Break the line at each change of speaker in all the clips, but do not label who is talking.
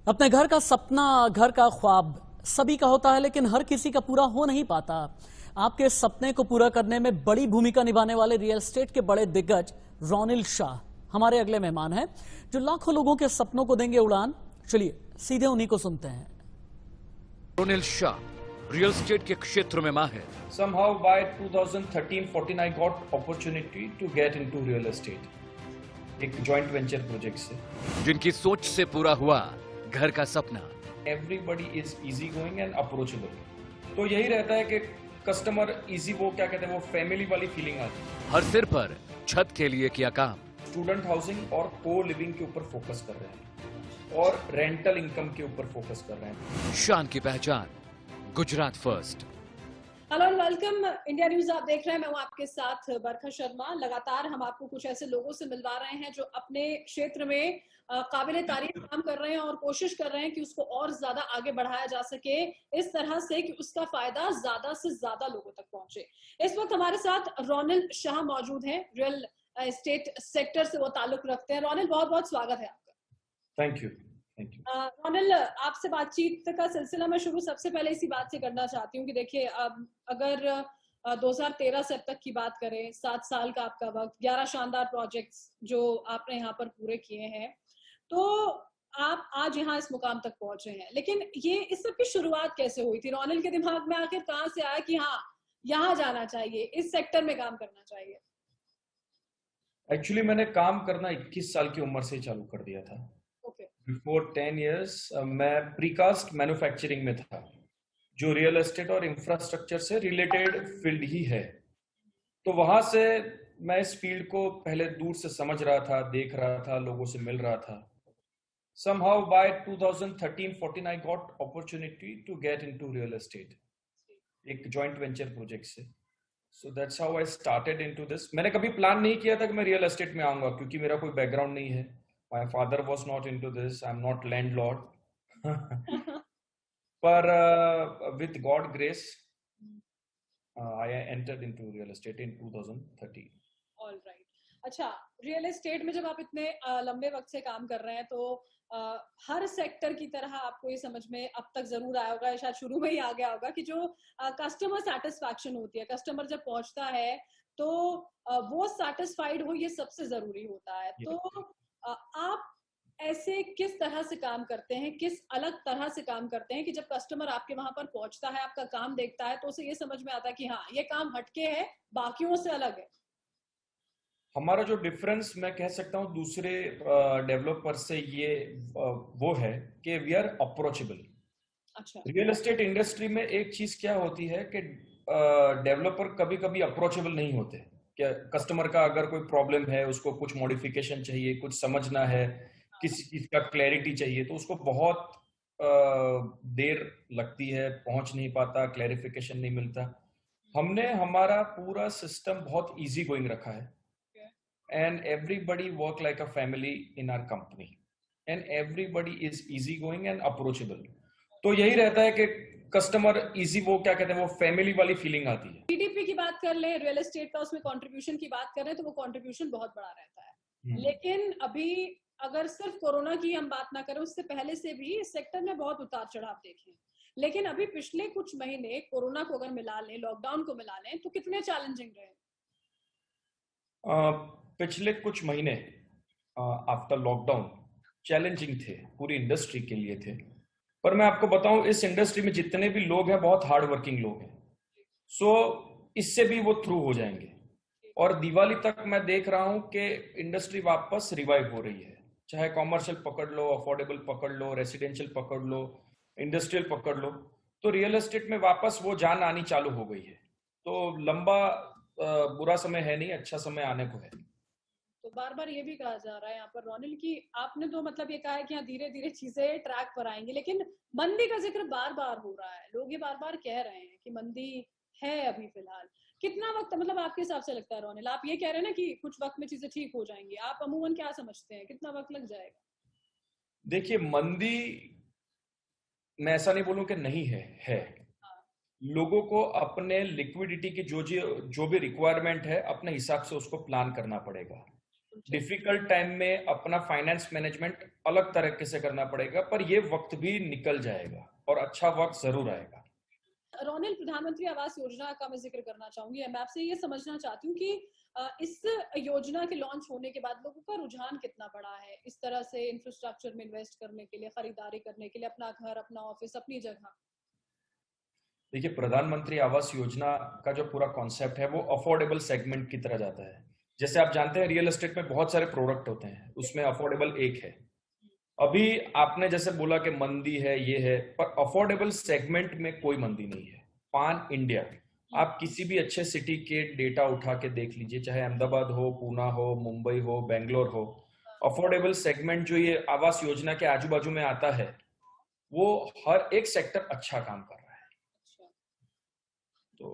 अपने घर का सपना, घर का ख्वाब सभी का होता है, लेकिन हर किसी का पूरा हो नहीं पाता। आपके सपने को पूरा करने में बड़ी भूमिका निभाने वाले रियल एस्टेट के बड़े दिग्गज रोनिल शाह हमारे अगले मेहमान हैं, जो लाखों लोगों के सपनों को देंगे उड़ान। चलिए सीधे उन्हीं को सुनते हैं।
रोनिल शाह रियल एस्टेट के क्षेत्र में माहिर।
Somehow by 2013-14 I got opportunity to get into real estate. एक joint venture project से।
जिनकी सोच से पूरा हुआ घर का सपना।
Everybody is easy going and approachable. तो यही रहता है कि कस्टमर इजी, वो क्या कहते हैं, वो फैमिली वाली फीलिंग आती है।
हर सिर पर छत के लिए किया काम।
स्टूडेंट हाउसिंग और को लिविंग के ऊपर फोकस कर रहे हैं और रेंटल इनकम के ऊपर फोकस कर रहे हैं।
शान की पहचान Gujarat first.
Hello and welcome, India news आप देख रहे हैं। मैं हूं आपके साथ बरखा शर्मा। लगातार हम आपको कुछ ऐसे लोगों से मिलवा रहे हैं जो अपने क्षेत्र में काबिले तारीफ काम कर रहे हैं और कोशिश कर रहे हैं कि उसको और ज्यादा आगे बढ़ाया जा सके, इस तरह से कि उसका फायदा ज्यादा से ज्यादा लोगों तक पहुंचे। इस वक्त हमारे साथ रोनिल शाह मौजूद हैं, रियल एस्टेट सेक्टर से वो ताल्लुक रखते हैं। रोनिल, बहुत बहुत स्वागत है आपका।
Thank you.
रोनिल, आपसे बातचीत का सिलसिला मैं शुरू सबसे पहले इसी बात से करना चाहती हूँ कि देखिए, अगर 2013 से अब तक की बात करें, 7 साल का आपका वक्त, 11 शानदार प्रोजेक्ट्स जो आपने यहाँ पर पूरे किए हैं, तो आप आज यहाँ इस मुकाम तक पहुंचे हैं। लेकिन ये इस सब की शुरुआत कैसे हुई थी? रोनिल के दिमाग में आखिर कहाँ से आया कि हाँ, यहाँ जाना चाहिए, इस सेक्टर में काम करना चाहिए?
एक्चुअली मैंने काम करना 21 साल की उम्र से ही चालू कर दिया था। बिफोर 10 years मैं प्रीकास्ट मैन्युफैक्चरिंग में था, जो रियल एस्टेट और इंफ्रास्ट्रक्चर से रिलेटेड फील्ड ही है। तो वहां से मैं इस फील्ड को पहले दूर से समझ रहा था, देख रहा था, लोगों से मिल रहा था। Somehow by 2013-14 I got opportunity to get into real estate, एक joint venture प्रोजेक्ट से। So that's how I started into this. मैंने कभी प्लान नहीं किया था कि मैं रियल एस्टेट में आऊंगा, क्योंकि मेरा कोई बैकग्राउंड नहीं है। My father was not into this. I'm not landlord. But with God grace, I entered into real estate in 2013.
All right. अच्छा, रियल एस्टेट में जब आप इतने लंबे वक्त से काम कर रहे हैं, तो हर सेक्टर की तरह आपको ये समझ में अब तक जरूर आया होगा, शायद शुरू में ही आ गया होगा, कि जो कस्टमर सेटिस्फैक्शन होती है, कस्टमर जब पहुंचता है तो वो सेटिस्फाइड हो, ये सबसे जरूरी होता है। तो आप ऐसे किस तरह से काम करते हैं, किस अलग तरह से काम करते हैं कि जब कस्टमर आपके वहां पर पहुंचता है, आपका काम देखता है, तो उसे ये समझ में आता है कि हाँ, ये काम हटके है, बाकियों से अलग है?
हमारा जो डिफरेंस मैं कह सकता हूँ दूसरे डेवलपर से, ये वो है कि वी आर अप्रोचेबल।
अच्छा।
रियल एस्टेट इंडस्ट्री में एक चीज क्या होती है कि डेवलपर कभी कभी अप्रोचेबल नहीं होते। क्या कस्टमर का अगर कोई प्रॉब्लम है, उसको कुछ मॉडिफिकेशन चाहिए, कुछ समझना है, किसी चीज का क्लैरिटी चाहिए, तो उसको बहुत देर लगती है, पहुंच नहीं पाता, क्लैरिफिकेशन नहीं मिलता। हमने हमारा पूरा सिस्टम बहुत इजी गोइंग रखा है, and everybody work like a family in our company, and everybody is easy going and approachable. तो यही रहता है कि कस्टमर इजी, वो क्या कहते हैं, वो फैमिली वाली फीलिंग आती है।
जीडीपी की बात कर ले, रियल एस्टेट का उसमें कंट्रीब्यूशन की बात करें, तो वो कंट्रीब्यूशन बहुत बड़ा रहता है। लेकिन अभी अगर सिर्फ कोरोना की हम बात ना करें, उससे पहले से भी इस सेक्टर में बहुत उतार चढ़ाव देखे। लेकिन अभी पिछले कुछ महीने कोरोना को अगर मिला लें, लॉकडाउन को मिला लें, तो कितने चैलेंजिंग रहे?
पिछले कुछ महीने आफ्टर लॉकडाउन चैलेंजिंग थे, पूरी इंडस्ट्री के लिए थे। पर मैं आपको बताऊं, इस इंडस्ट्री में जितने भी लोग हैं, बहुत हार्ड वर्किंग लोग हैं। सो इससे भी वो थ्रू हो जाएंगे। और दिवाली तक मैं देख रहा हूं कि इंडस्ट्री वापस रिवाइव हो रही है। चाहे कॉमर्शियल पकड़ लो, अफोर्डेबल पकड़ लो, रेसिडेंशियल पकड़ लो, इंडस्ट्रियल पकड़ लो, तो रियल एस्टेट में वापस वो जान आनी चालू हो गई है। तो लंबा बुरा समय है नहीं, अच्छा समय आने को है।
तो बार बार ये भी कहा जा रहा है यहाँ पर रोनिल की, आपने तो मतलब ये कहा है कि हाँ, धीरे धीरे चीजें ट्रैक पर आएंगी, लेकिन मंदी का जिक्र बार बार हो रहा है। लोग ये बार बार कह रहे हैं कि मंदी है अभी फिलहाल। कितना वक्त मतलब आपके हिसाब से लगता है रोनिल? आप ये कह रहे हैं ना कि कुछ वक्त में चीजें ठीक हो जाएंगी, आप अमूमन क्या समझते हैं, कितना वक्त लग जाएगा?
देखिए, मंदी मैं ऐसा नहीं बोलूं कि नहीं है। लोगों को अपने लिक्विडिटी की जो भी रिक्वायरमेंट है, अपने हिसाब से उसको प्लान करना पड़ेगा। डिफिकल्ट टाइम में अपना फाइनेंस मैनेजमेंट अलग तरीके से करना पड़ेगा, पर ये वक्त भी निकल जाएगा और अच्छा वक्त जरूर आएगा।
रोनिल, प्रधानमंत्री आवास योजना का मैं जिक्र करना चाहूंगी। मैं आपसे ये समझना चाहती हूँ कि इस योजना के लॉन्च होने के बाद लोगों का रुझान कितना बड़ा है इस तरह से इंफ्रास्ट्रक्चर में इन्वेस्ट करने के लिए, खरीदारी करने के लिए, अपना घर, अपना ऑफिस, अपनी जगह।
देखिए, प्रधानमंत्री आवास योजना का जो पूरा कॉन्सेप्ट है वो अफोर्डेबल सेगमेंट की तरह जाता है। जैसे आप जानते हैं रियल एस्टेट में बहुत सारे प्रोडक्ट होते हैं, उसमें अफोर्डेबल एक है। अभी आपने जैसे बोला कि मंदी है, ये है, पर अफोर्डेबल सेगमेंट में कोई मंदी नहीं है। पान इंडिया आप किसी भी अच्छे सिटी के डेटा उठा के देख लीजिए, चाहे अहमदाबाद हो, पूना हो, मुंबई हो, बेंगलोर हो, अफोर्डेबल सेगमेंट जो ये आवास योजना के आजू बाजू में आता है, वो हर एक सेक्टर अच्छा काम कर रहा है। तो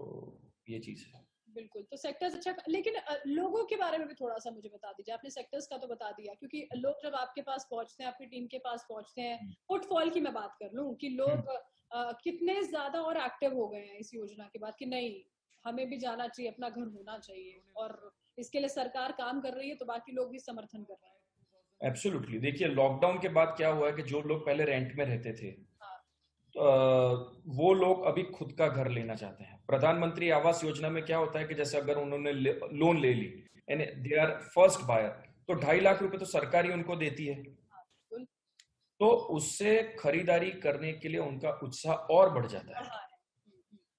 ये चीज है।
बिल्कुल, तो सेक्टर्स अच्छा, लेकिन लोगों के बारे में भी थोड़ा सा मुझे बता दीजिए। आपने सेक्टर्स का तो बता दिया, क्योंकि लोग जब आपके पास पहुंचते हैं, आपकी टीम के पास पहुंचते हैं, फुटफॉल की मैं बात कर लूं कि लोग कितने ज्यादा और एक्टिव हो गए हैं इस योजना के बाद कि नहीं, हमें भी जाना चाहिए, अपना घर होना चाहिए, और इसके लिए सरकार काम कर रही है तो बाकी लोग भी समर्थन कर रहे हैं।
एब्सोल्युटली। देखिए, लॉकडाउन के बाद क्या हुआ है कि जो लोग पहले रेंट में रहते थे, वो लोग अभी खुद का घर लेना चाहते हैं। प्रधानमंत्री आवास योजना में क्या होता है कि जैसे अगर उन्होंने लोन ले ली, यानी दे आर फर्स्ट बायर, तो 2.5 लाख रुपए तो सरकार ही उनको देती है। तो उससे खरीदारी करने के लिए उनका उत्साह और बढ़ जाता है।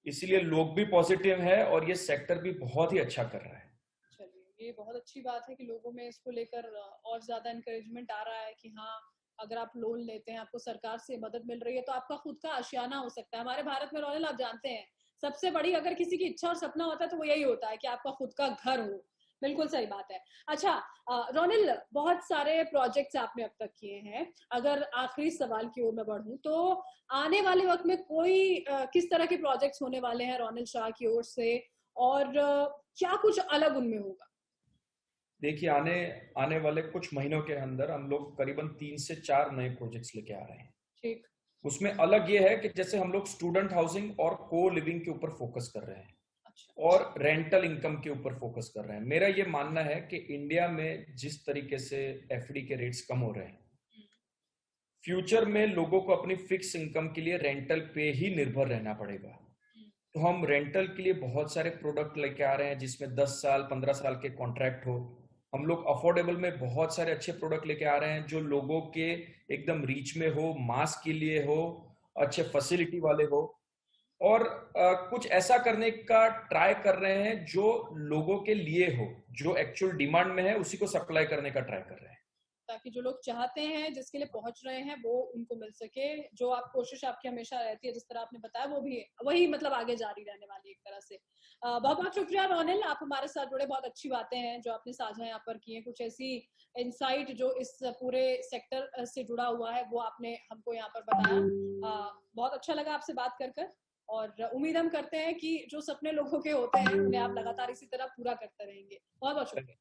इसीलिए लोग भी पॉजिटिव है और ये सेक्टर भी बहुत ही अच्छा कर रहा है।
चलिए, ये बहुत अच्छी बात है कि लोगों में इसको लेकर और ज्यादा एनकरेजमेंट आ रहा है कि हाँ, अगर आप लोन लेते हैं, आपको सरकार से मदद मिल रही है, तो आपका खुद का आशियाना हो सकता है। हमारे भारत में, रोनिल, आप जानते हैं, सबसे बड़ी अगर किसी की इच्छा और सपना होता है तो वो यही होता है कि आपका खुद का घर हो। बिल्कुल सही बात है। अच्छा, रोनिल, बहुत सारे प्रोजेक्ट्स आपने अब तक किए हैं। अगर आखिरी सवाल की ओर मैं बढ़ूं तो आने वाले वक्त में कोई किस तरह के प्रोजेक्ट्स होने वाले हैं रोनिल शाह की ओर से, और क्या कुछ अलग उनमें होगा?
देखिए, आने वाले कुछ महीनों के अंदर हम लोग करीबन 3 से 4 नए प्रोजेक्ट्स लेके आ रहे हैं।
ठीक।
उसमें अलग ये है कि जैसे हम लोग स्टूडेंट हाउसिंग और को लिविंग के ऊपर फोकस कर रहे हैं।
अच्छा।
और रेंटल इनकम के ऊपर फोकस कर रहे हैं। मेरा ये मानना है कि इंडिया में जिस तरीके से एफडी के रेट्स कम हो रहे हैं, फ्यूचर में लोगों को अपनी फिक्स इनकम के लिए रेंटल पे ही निर्भर रहना पड़ेगा। तो हम रेंटल के लिए बहुत सारे प्रोडक्ट लेके आ रहे हैं जिसमें 10 साल 15 साल के कॉन्ट्रैक्ट हो। हम लोग अफोर्डेबल में बहुत सारे अच्छे प्रोडक्ट लेके आ रहे हैं जो लोगों के एकदम रीच में हो, मास के लिए हो, अच्छे फैसिलिटी वाले हो, और कुछ ऐसा करने का ट्राई कर रहे हैं जो लोगों के लिए हो, जो एक्चुअल डिमांड में है उसी को सप्लाई करने का ट्राई कर रहे हैं,
ताकि जो लोग चाहते हैं, जिसके लिए पहुंच रहे हैं, वो उनको मिल सके। जो आप कोशिश आपकी हमेशा रहती है, जिस तरह आपने बताया, वो भी वही मतलब आगे जारी रहने वाली एक तरह से। बहुत बहुत शुक्रिया रोनिल, आप हमारे साथ जुड़े। बहुत अच्छी बातें हैं जो आपने साझा यहाँ पर की हैं, कुछ ऐसी इंसाइट जो इस पूरे सेक्टर से जुड़ा हुआ है वो आपने हमको यहाँ पर बताया। बहुत अच्छा लगा आपसे बात कर, और उम्मीद हम करते हैं कि जो सपने लोगों के होते हैं उन्हें आप लगातार इसी तरह पूरा करते रहेंगे। बहुत बहुत शुक्रिया।